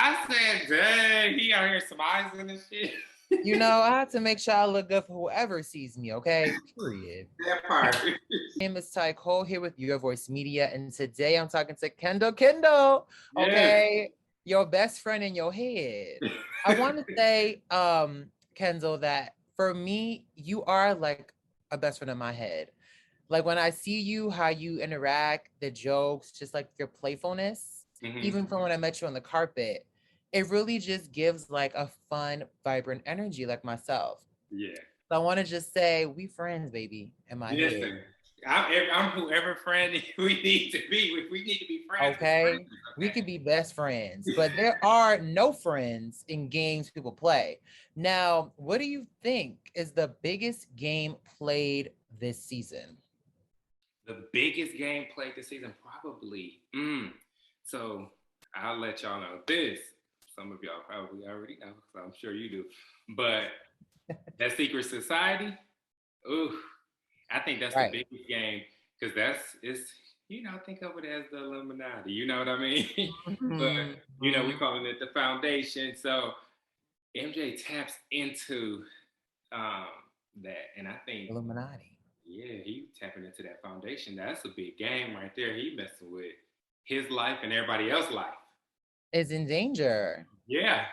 I said, dang, he out here smizing and shit. You know, I have to make sure I look good for whoever sees me, okay? Period. That part. My name is Ty Cole here with Your Voice Media, and today I'm talking to Kendall Kyndall, Yes. okay? Your best friend in your head. I want to say, Kendall, that for me, you are like a best friend in my head. Like when I see you, how you interact, the jokes, just like your playfulness, even from when I met you on the carpet, it really just gives like a fun, vibrant energy like myself. Yeah. So I want to just say, we friends, baby, in my head. Listen, I'm whoever friend we need to be. If we need to be friends, we're Okay. friends. We Okay. could be best friends, but there are no friends in games people play. Now, what do you think is the biggest game played this season? The biggest game played this season, probably. So I'll let y'all know this. Some of y'all probably already know, so I'm sure you do. But that Secret Society, ooh, I think that's the Right. biggest game because think of it as the Illuminati. You know what I mean? But we Mhm. calling it the foundation. So MJ taps into um, that, and I think Illuminati. yeah, he tapping into that foundation. That's a big game right there. He messing with his life and everybody else's life. Is in danger. Yeah.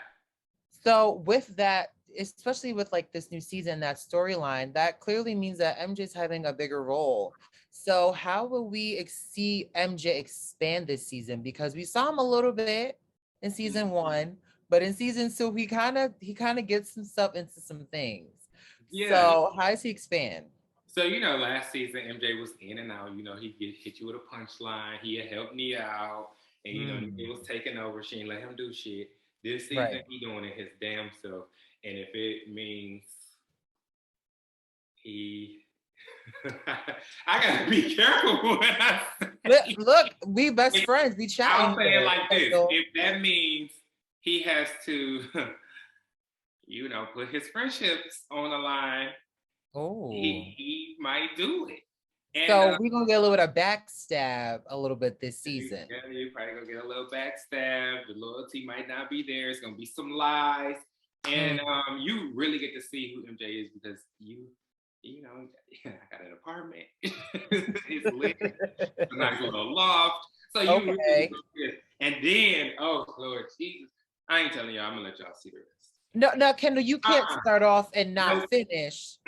So with that, especially with like this new season, that storyline, that clearly means that MJ's having a bigger role. So how will we see MJ expand this season? Because we saw him a little bit in season one, but in season two, he kind of gets himself into some things. Yeah. So how does he expand? So last season MJ was in and out. He hit you with a punchline. He had helped me out, and he was taking over. She ain't let him do shit. This season Right. he doing it his damn self, and if it means he, I gotta be careful when I say. Look, we best friends. We chatting I'll say it here. like this: So, if that means he has to, put his friendships on the line, oh. he might do it. And So we're gonna get a little bit of backstab a little bit this season. you probably gonna get a little backstab. The loyalty might not be there. It's gonna be some lies, and you really get to see who MJ is because I got an apartment. It's lit. It's a nice little loft. So you really Okay. go good. And then, oh Lord Jesus, I ain't telling y'all. I'm gonna let y'all see the rest. No, Kendall, you can't start off and not Nope. finish.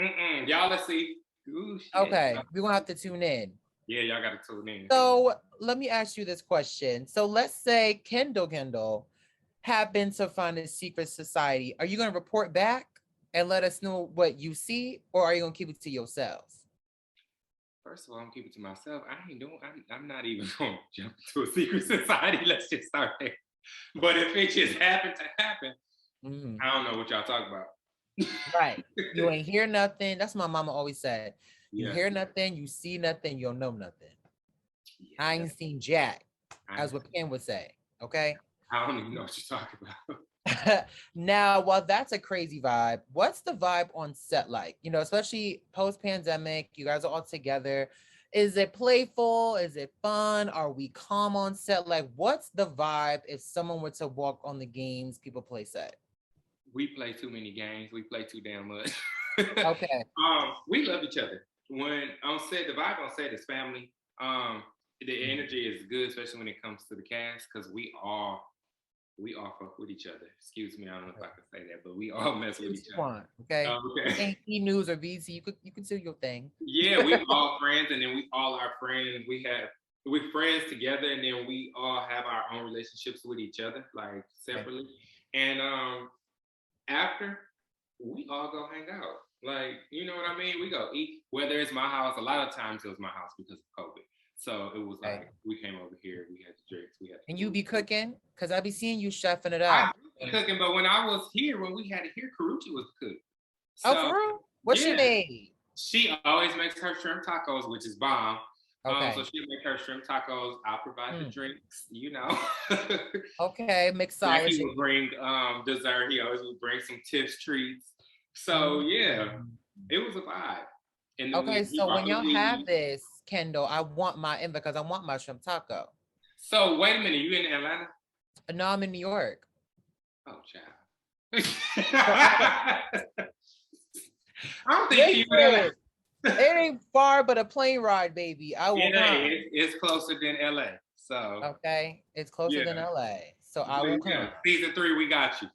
Y'all let's see. Ooh, shit. Okay, we're gonna have to tune in. Yeah, y'all gotta tune in. So let me ask you this question. So let's say Kendall happened to find a secret society. Are you gonna report back and let us know what you see, or are you gonna keep it to yourselves? First of all, I'm keeping it to myself. I ain't doing. I'm not even gonna jump into a secret society. Let's just start there. But if it just happened to happen, I don't know what y'all talk about. Right. You ain't hear nothing. That's what my mama always said. You Yeah. hear nothing, you see nothing, you'll know nothing. Yeah, I ain't seen Jack, as what Ken would say. Okay. I don't even know what you're talking about. Now, while that's a crazy vibe, what's the vibe on set like? Especially post-pandemic, you guys are all together. Is it playful? Is it fun? Are we calm on set? Like, what's the vibe if someone were to walk on the games people play set? We play too many games. We play too damn much. Okay. We love each other. When on set, the vibe on set is family. The energy is good, especially when it comes to the cast, because we all fuck with each other. Excuse me, I don't know if I can say that, but we all mess with each other. Okay. Okay. Ain't E News or VC. You could do your thing. Yeah, we all friends, and then we all are friends. We're friends together, and then we all have our own relationships with each other, like separately. And after, we all go hang out. Like, you know what I mean? We go eat. Whether it's my house, a lot of times it was my house because of COVID. So it was like we came over here, we had the drinks, we had. And you be cooking? Cause I be seeing you chefing it I up. be cooking, but when I was here, when we had it here, Karuchi was the cook. Oh, So for real? What she yeah, made? she always makes her shrimp tacos, which is bomb. Okay. So she'll make her shrimp tacos. I'll provide the drinks, Okay, Jackie mixology. would bring dessert. He always would bring some tips, treats. So yeah, it was a vibe. And then Okay, we so brought when the y'all have weed. this, Kendall, I want my because I want my shrimp taco. So wait a minute, you in Atlanta? No, I'm in New York. Oh, child. I don't think he would Listen, it ain't far but a plane ride, baby. I will come. It's closer than LA. So Okay, it's closer than LA, so I will come. Season 3, we got you.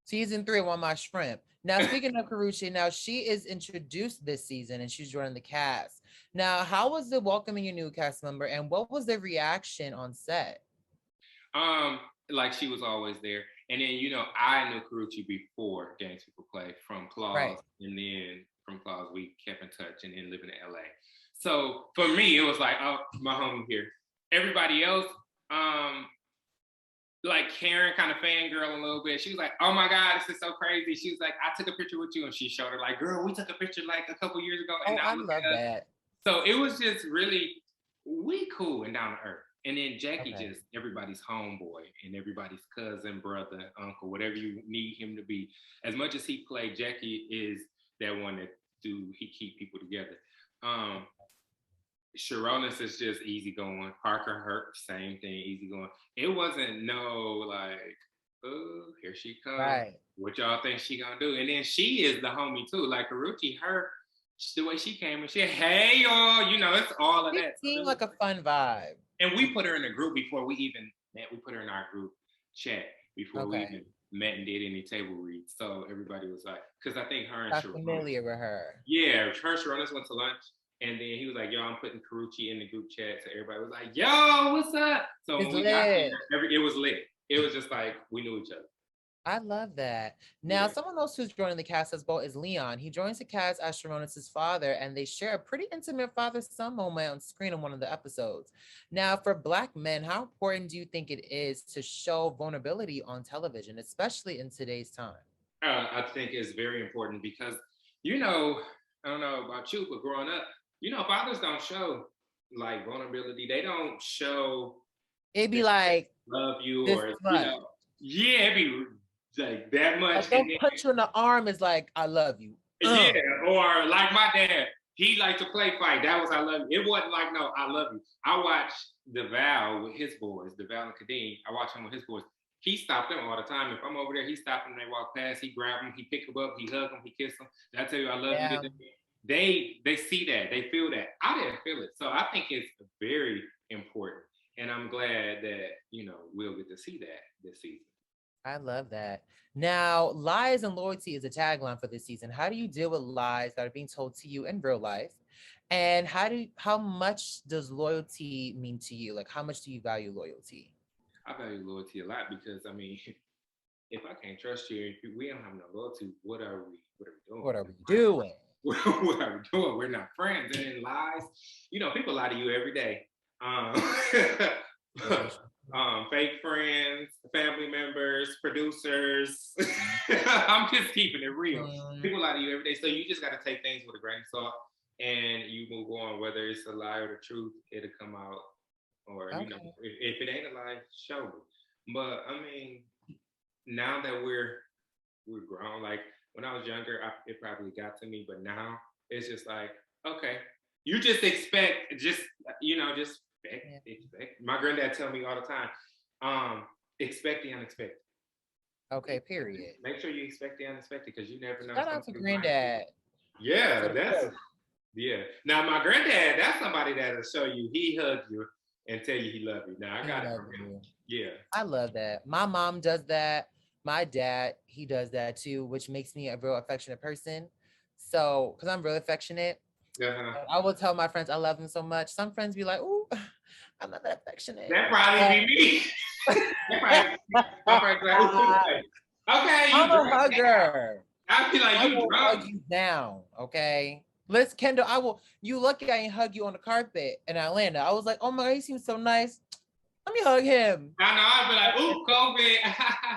Season 3, I want my shrimp. Now, speaking of Karrueche, now she is introduced this season and she's joining the cast. Now, how was it welcoming your new cast member, and what was the reaction on set? Like she was always there, and then I knew Karrueche before Games People Play from Claus, Right. and then from Claus we kept in touch, and then living in LA. So for me, it was like, oh, my homie here. Everybody else, like Karen, kind of fangirl a little bit. She was like, "Oh my God, this is so crazy." She was like, "I took a picture with you," and she showed her like, "Girl, we took a picture like a couple years ago." And I love that. So it was just really, we cool and down to earth. And then Jackie, just everybody's homeboy and everybody's cousin, brother, uncle, whatever you need him to be. As much as he played, Jackie is that one that he keep people together. Sharonis is just easygoing. Parker Hurt, same thing, easygoing. It wasn't no like, oh, here she comes. Right. What y'all think she gonna do? And then she is the homie too. Like Karrueche, the way she came and she said, "Hey y'all," it's all of that. It seemed like a fun vibe. And we put her in a group before we even met. We put her in our group chat before we even met and did any table reads. So everybody was like, because I think her and I'm familiar with her. Yeah, her and Sharonis went to lunch. And then he was like, "Yo, I'm putting Karrueche in the group chat." So everybody was like, "Yo, what's up?" So when we got there, it was lit. It was just like we knew each other. I love that. Now, someone else who's joining the cast as well is Leon. He joins the cast as Sharonis' father, and they share a pretty intimate father-son moment on screen in one of the episodes. Now, for Black men, how important do you think it is to show vulnerability on television, especially in today's time? I think it's very important because, I don't know about you, but growing up, fathers don't show like vulnerability. They don't show. It'd be like, love you, or it'd be like that much. Like, don't punch you in the arm is like, I love you. Yeah, or like my dad, he liked to play fight. That was I love you. It wasn't like, no, I love you. I watched DeVal with his boys, DeVal and Kadeem. I watched him with his boys. He stopped them all the time. If I'm over there, he stopped them. They walk past. He grab them. He pick them up. He hug them. He kiss them. I tell you, I love you. They see that. They feel that. I didn't feel it. So I think it's very important. And I'm glad that, we'll get to see that this season. I love that. Now, lies and loyalty is a tagline for this season. How do you deal with lies that are being told to you in real life? And how much does loyalty mean to you? Like, how much do you value loyalty? I value loyalty a lot because, if I can't trust you, if we don't have no loyalty, what are we doing? What are we doing? What are we doing? We're not friends. And then lies, people lie to you every day. Fake friends, family members, producers. I'm just keeping it real. People lie to you every day. So you just got to take things with a grain of salt and you move on. Whether it's a lie or the truth, it'll come out. Or, if it ain't a lie, show me. But now that we're grown, like when I was younger, it probably got to me. But now it's just like, okay, you just expect, expect. My granddad tell me all the time, expect the unexpected. Okay, period. Make sure you expect the unexpected because you never know. Shout out to granddad. Yeah, Now my granddad, that's somebody that'll show you he hugged you and tell you he loved you. Now I got it from him. Yeah. I love that. My mom does that. My dad, he does that too, which makes me a real affectionate person. So, because I'm real affectionate, I will tell my friends I love them so much. Some friends be like, "Ooh, I'm not that affectionate." That probably be me. Okay, I'm a hugger. I feel like I will hug you down. Okay. Let's, Kendall, you lucky I ain't hug you on the carpet in Atlanta. I was like, oh my God, he seems so nice. Let me hug him. I know, I'd be like, ooh, COVID.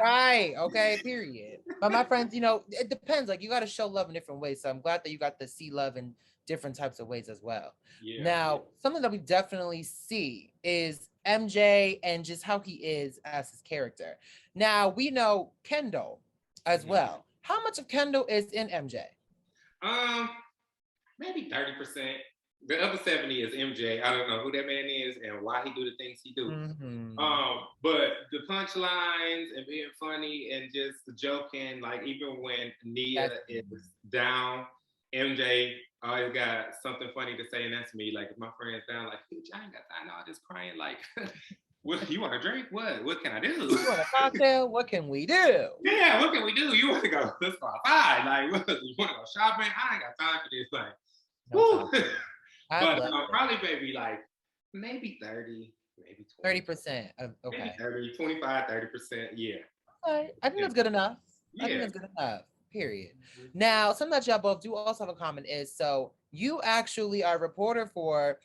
Right, okay, period. But my friends, it depends. Like, you got to show love in different ways. So I'm glad that you got to see love in different types of ways as well. Now, something that we definitely see is MJ and just how he is as his character. Now, we know Kendall as well. How much of Kendall is in MJ? Maybe 30%. The other 70 is MJ. I don't know who that man is and why he do the things he do. Mm-hmm. But the punchlines and being funny and just joking, like even when Nia is down, MJ always got something funny to say, and that's me. Like if my friend's down, like, bitch, I ain't got time all this crying. Like, what you want to drink? What can I do? You want a cocktail? What can we do? Yeah, what can we do? You want to go? Let's go outside. Like, you want to go shopping? I ain't got time for this. Like, No, but probably maybe like maybe 30, maybe 30%. Okay. Maybe 30, 25, 30%. Yeah. Okay. I think that's good enough. Yeah. I think that's good enough. Period. Now, something that y'all both do also have in common is so you actually are a reporter for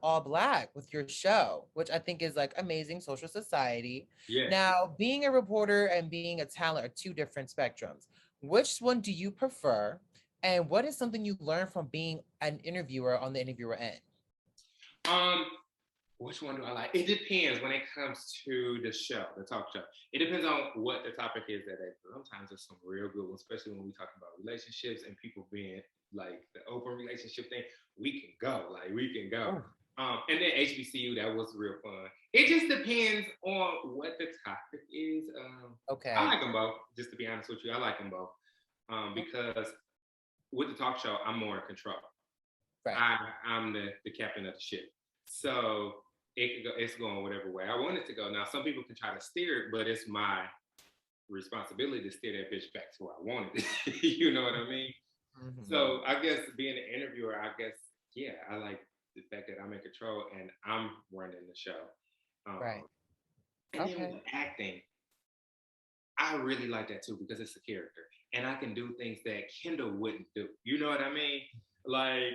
All Black with your show, which I think is like amazing social society. Yeah. Now, being a reporter and being a talent are two different spectrums. Which one do you prefer? And what is something you learned from being an interviewer on the interviewer end? Which one do I like? It depends when it comes to the show, the talk show. It depends on what the topic is that day. Sometimes there's some real good ones, especially when we talk about relationships and people being like the open relationship thing. We can go. And then HBCU, that was real fun. It just depends on what the topic is. Okay. I like them both, just to be honest with you. I like them both. Because with the talk show, I'm more in control. Right. I'm the captain of the ship. So it's going whatever way I want it to go. Now, some people can try to steer it, but it's my responsibility to steer that bitch back to where I want it. You know what I mean? Mm-hmm. So I guess being an interviewer, I like the fact that I'm in control and I'm running the show. Right. And then with acting, I really like that too because it's a character. And I can do things that Kendall wouldn't do. You know what I mean? Like,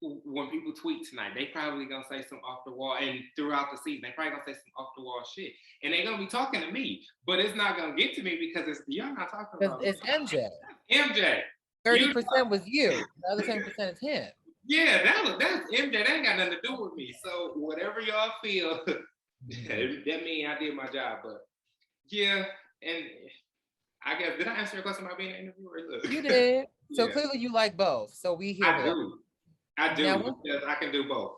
when people tweet tonight, they probably gonna say some off the wall, and throughout the season, they probably gonna say some off the wall shit, and they gonna be talking to me, but it's not gonna get to me because y'all not talking about it's MJ. MJ. 30% was you. The other 10% is him. Yeah, that's MJ. That ain't got nothing to do with me. So whatever y'all feel, that means I did my job. But yeah, and I guess did I answer your question about being an interviewer? You did. So clearly you like both. So we hear I do. Now, because I can do both.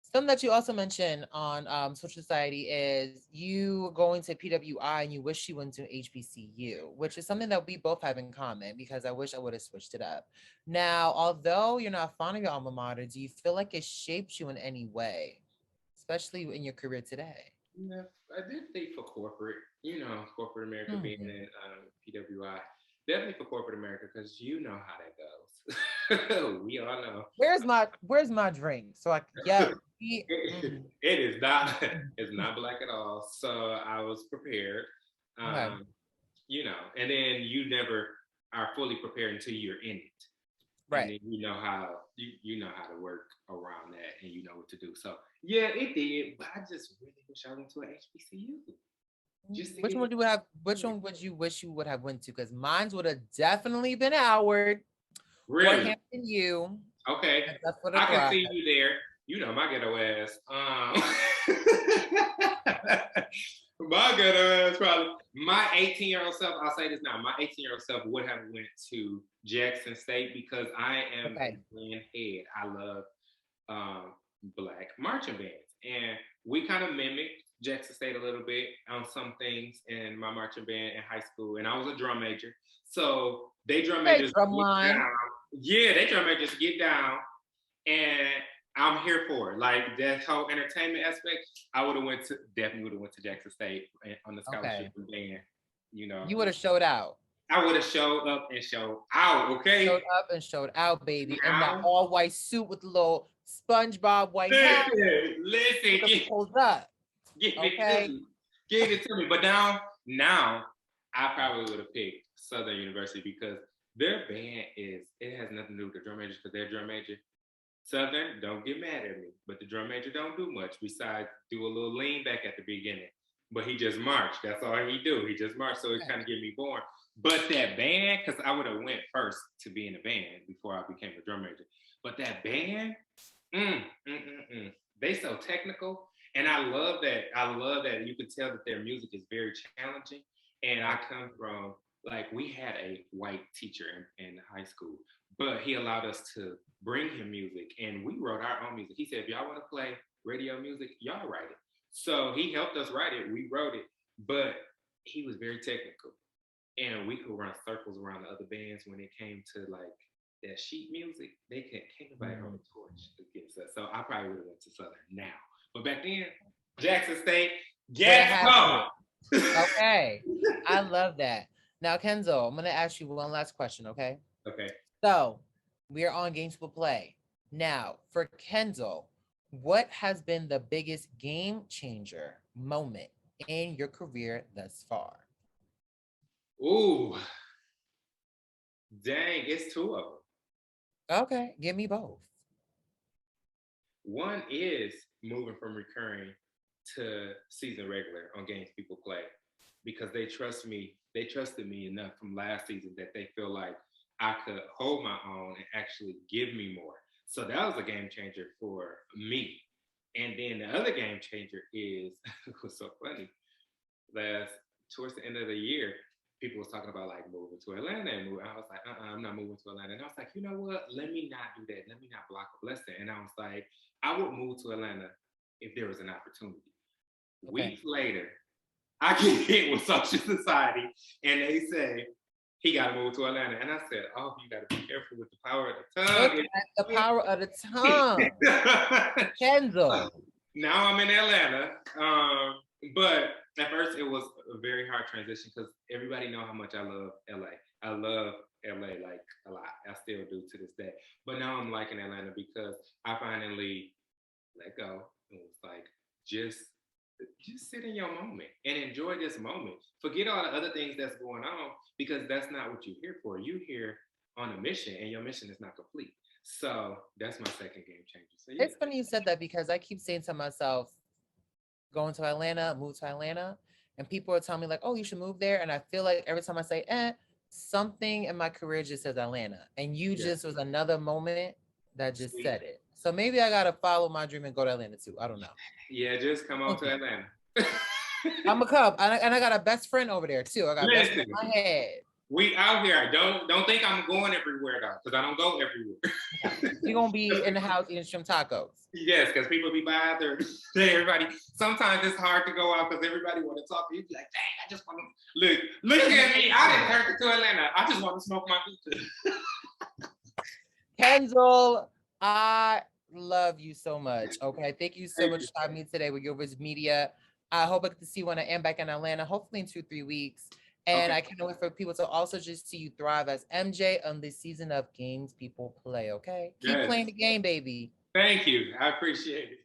Something that you also mentioned on Social Society is you going to PWI and you wish you went to HBCU, which is something that we both have in common because I wish I would have switched it up. Now, although you're not fond of your alma mater, do you feel like it shaped you in any way, especially in your career today? Yeah, I did think for corporate, corporate America being in PWI. Definitely for corporate America because you know how that goes. We all know. Where's my drink? So it is not. It's not black at all. So I was prepared. And then you never are fully prepared until you're in it. Right. And then you know how to work around that, and you know what to do. So yeah, it did. But I just really wish I went to an HBCU. Which one would you wish you would have went to? Because mine would have definitely been Howard. Really? Or Hampton U. Okay. I can see you there. You know my ghetto ass. My ghetto ass probably. My 18-year-old self, I'll say this now, my 18-year-old self would have went to Jackson State because I am a band head. I love Black marching bands. And we kind of mimicked Jackson State a little bit on some things in my marching band in high school, and I was a drum major. So they drum majors get down. Yeah, they drum majors get down, and I'm here for it. Like that whole entertainment aspect, I definitely would have went to Jackson State on the scholarship and band. You would have showed out. I would have showed up and showed out. Okay. Showed up and showed out, baby, in that all white suit with the little SpongeBob white hat. Listen, pulled up. Give it to me. But now I probably would have picked Southern University because their band it has nothing to do with the drum majors because they're drum major. Southern, don't get mad at me, but the drum major don't do much besides do a little lean back at the beginning. But he just marched. That's all he do. He just marched. So it kind of get me bored. But that band, because I would have went first to be in the band before I became a drum major. But that band, they so technical. And I love that. I love that you can tell that their music is very challenging. And I come from, we had a white teacher in high school, but he allowed us to bring him music, and we wrote our own music. He said, if y'all want to play radio music, y'all write it. So he helped us write it. We wrote it, but he was very technical, and we could run circles around the other bands when it came to like that sheet music. They can't nobody hold a torch against us. So I probably would have went to Southern now, but back then, Jackson State, get go. Okay, I love that. Now, Kendall, I'm gonna ask you one last question, okay? Okay. So we are on Games Will Play. Now, for Kendall, what has been the biggest game changer moment in your career thus far? Ooh, dang, it's two of them. Okay, give me both. One is moving from recurring to season regular on Games People Play, because they trust me. They trusted me enough from last season that they feel like I could hold my own and actually give me more. So that was a game changer for me. And then the other game changer is, it was so funny, towards the end of the year, people was talking about like moving to Atlanta and moving. I was like, I'm not moving to Atlanta. And I was like, you know what? Let me not do that. Let me not block a blessing. And I was like, I would move to Atlanta if there was an opportunity. Okay. Weeks later, I get hit with Social Society, and they say he got to move to Atlanta. And I said, oh, you got to be careful with the power of the tongue. The power of the tongue. Kendall. Now I'm in Atlanta. But at first it was a very hard transition because everybody know how much I love LA. I love LA like a lot. I still do to this day. But now I'm liking Atlanta because I finally let go and was like, just sit in your moment and enjoy this moment. Forget all the other things that's going on, because that's not what you're here for. You're here on a mission, and your mission is not complete. So that's my second game changer. So, yeah. It's funny you said that, because I keep saying to myself, going to Atlanta, move to Atlanta, and people are telling me like, oh, you should move there. And I feel like every time I say, something in my career just says Atlanta. And you just was another moment that just said it. So maybe I got to follow my dream and go to Atlanta too. I don't know. Yeah, just come on to Atlanta. I'm a Cub. And I got a best friend over there too. I got a best friend in my head. We out here. Don't think I'm going everywhere though, because I don't go everywhere. You're going to be in the house eating shrimp tacos. Yes, because people be by everybody. Sometimes it's hard to go out because everybody want to talk to you. Be like, dang, I just want to look at me. I didn't turn to Atlanta. I just want to smoke my pizza. Kendall, I love you so much. Okay, thank you so much for having me today with Your Voice Media. I hope I get to see you when I am back in Atlanta, hopefully in 2-3 weeks. And I can't wait for people to also just see you thrive as MJ on this season of Games People Play, okay? Keep playing the game, baby. Thank you. I appreciate it.